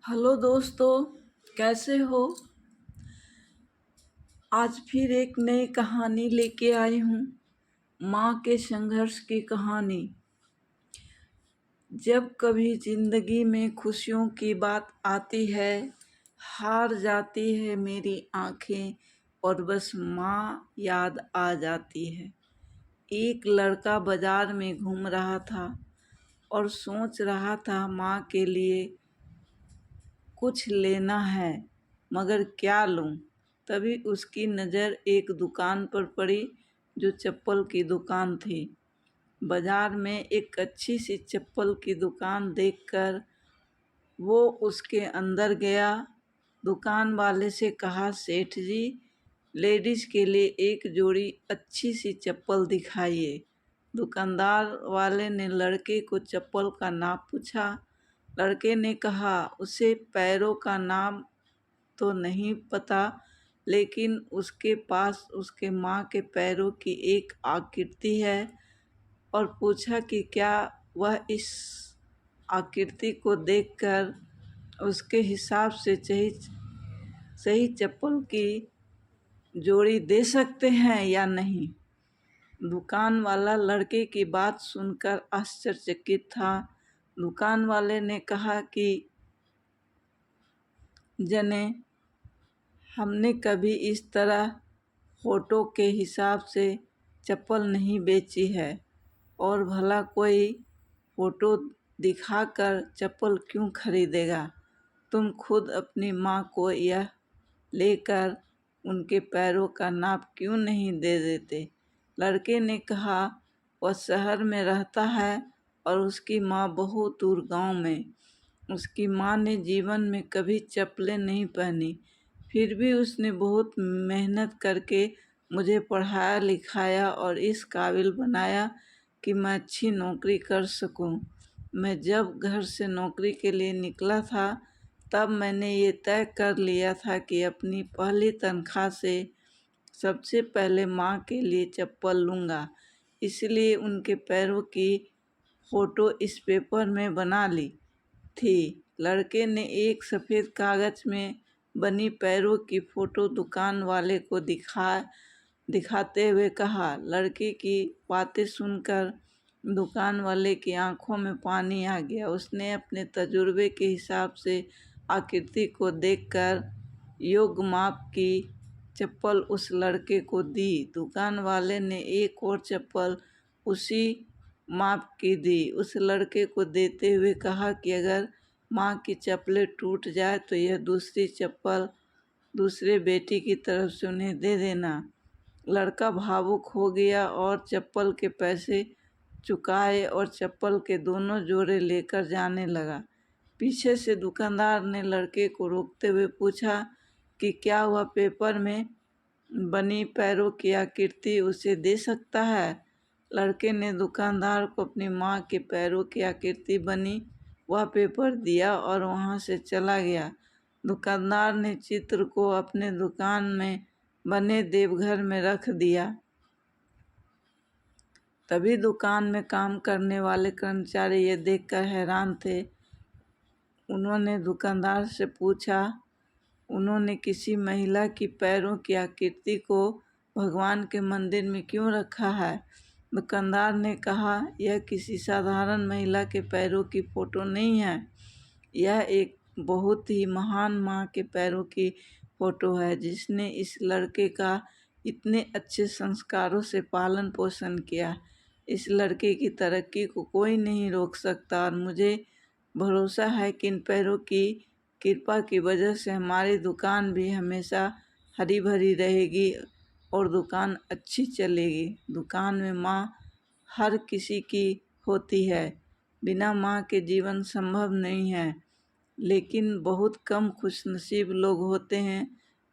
Hello दोस्तों, कैसे हो। आज फिर एक नई कहानी लेके आई हूँ। माँ के संघर्ष की कहानी। जब कभी जिंदगी में खुशियों की बात आती है, हार जाती है मेरी आंखें और बस माँ याद आ जाती है। एक लड़का बाजार में घूम रहा था और सोच रहा था माँ के लिए कुछ लेना है, मगर क्या लूं। तभी उसकी नज़र एक दुकान पर पड़ी जो चप्पल की दुकान थी। बाजार में एक अच्छी सी चप्पल की दुकान देखकर वो उसके अंदर गया। दुकान वाले से कहा, सेठ जी, लेडीज के लिए एक जोड़ी अच्छी सी चप्पल दिखाइए। दुकानदार वाले ने लड़के को चप्पल का नाप पूछा। लड़के ने कहा, उसे पैरों का नाप तो नहीं पता, लेकिन उसके पास उसके माँ के पैरों की एक आकृति है। और पूछा कि क्या वह इस आकृति को देखकर उसके हिसाब से सही सही चप्पल की जोड़ी दे सकते हैं या नहीं। दुकान वाला लड़के की बात सुनकर आश्चर्यचकित था। दुकान वाले ने कहा कि जने, हमने कभी इस तरह फोटो के हिसाब से चप्पल नहीं बेची है, और भला कोई फोटो दिखाकर चप्पल क्यों खरीदेगा। तुम खुद अपनी माँ को यह लेकर उनके पैरों का नाप क्यों नहीं दे देते। लड़के ने कहा, वह शहर में रहता है और उसकी माँ बहुत दूर गांव में। उसकी माँ ने जीवन में कभी चप्पलें नहीं पहनी, फिर भी उसने बहुत मेहनत करके मुझे पढ़ाया लिखाया और इस काबिल बनाया कि मैं अच्छी नौकरी कर सकूं। मैं जब घर से नौकरी के लिए निकला था, तब मैंने ये तय कर लिया था कि अपनी पहली तनख्वाह से सबसे पहले माँ के लिए चप्पल लूँगा। इसलिए उनके पैरों की फ़ोटो इस पेपर में बना ली थी। लड़के ने एक सफ़ेद कागज़ में बनी पैरों की फ़ोटो दुकान वाले को दिखाते हुए कहा। लड़के की बातें सुनकर दुकान वाले की आंखों में पानी आ गया। उसने अपने तजुर्बे के हिसाब से आकृति को देखकर योग्य माप की चप्पल उस लड़के को दी। दुकान वाले ने एक और चप्पल उसी माप की दी। उस लड़के को देते हुए कहा कि अगर माँ की चप्पलें टूट जाए तो यह दूसरी चप्पल दूसरे बेटी की तरफ से उन्हें दे देना। लड़का भावुक हो गया और चप्पल के पैसे चुकाए और चप्पल के दोनों जोड़े लेकर जाने लगा। पीछे से दुकानदार ने लड़के को रोकते हुए पूछा कि क्या वह पेपर में बनी पैरों की आकृति उसे दे सकता है। लड़के ने दुकानदार को अपनी माँ के पैरों की आकृति बनी वह पेपर दिया और वहाँ से चला गया। दुकानदार ने चित्र को अपने दुकान में बने देवघर में रख दिया। तभी दुकान में काम करने वाले कर्मचारी ये देखकर हैरान थे। उन्होंने दुकानदार से पूछा, उन्होंने किसी महिला की पैरों की आकृति को भगवान के मंदिर में क्यों रखा है। दुकानदार ने कहा, यह किसी साधारण महिला के पैरों की फ़ोटो नहीं है, यह एक बहुत ही महान माँ के पैरों की फ़ोटो है, जिसने इस लड़के का इतने अच्छे संस्कारों से पालन पोषण किया। इस लड़के की तरक्की को कोई नहीं रोक सकता और मुझे भरोसा है कि इन पैरों की कृपा की वजह से हमारी दुकान भी हमेशा हरी भरी रहेगी और दुकान अच्छी चलेगी। दुकान में माँ हर किसी की होती है, बिना माँ के जीवन संभव नहीं है, लेकिन बहुत कम खुशनसीब लोग होते हैं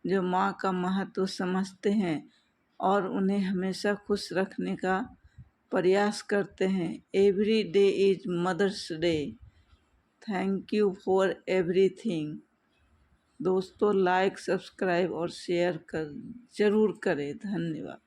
जो माँ का महत्व समझते हैं और उन्हें हमेशा खुश रखने का प्रयास करते हैं। Every day is Mother's Day. Thank you for everything. दोस्तों, लाइक, सब्सक्राइब और शेयर ज़रूर करें। धन्यवाद।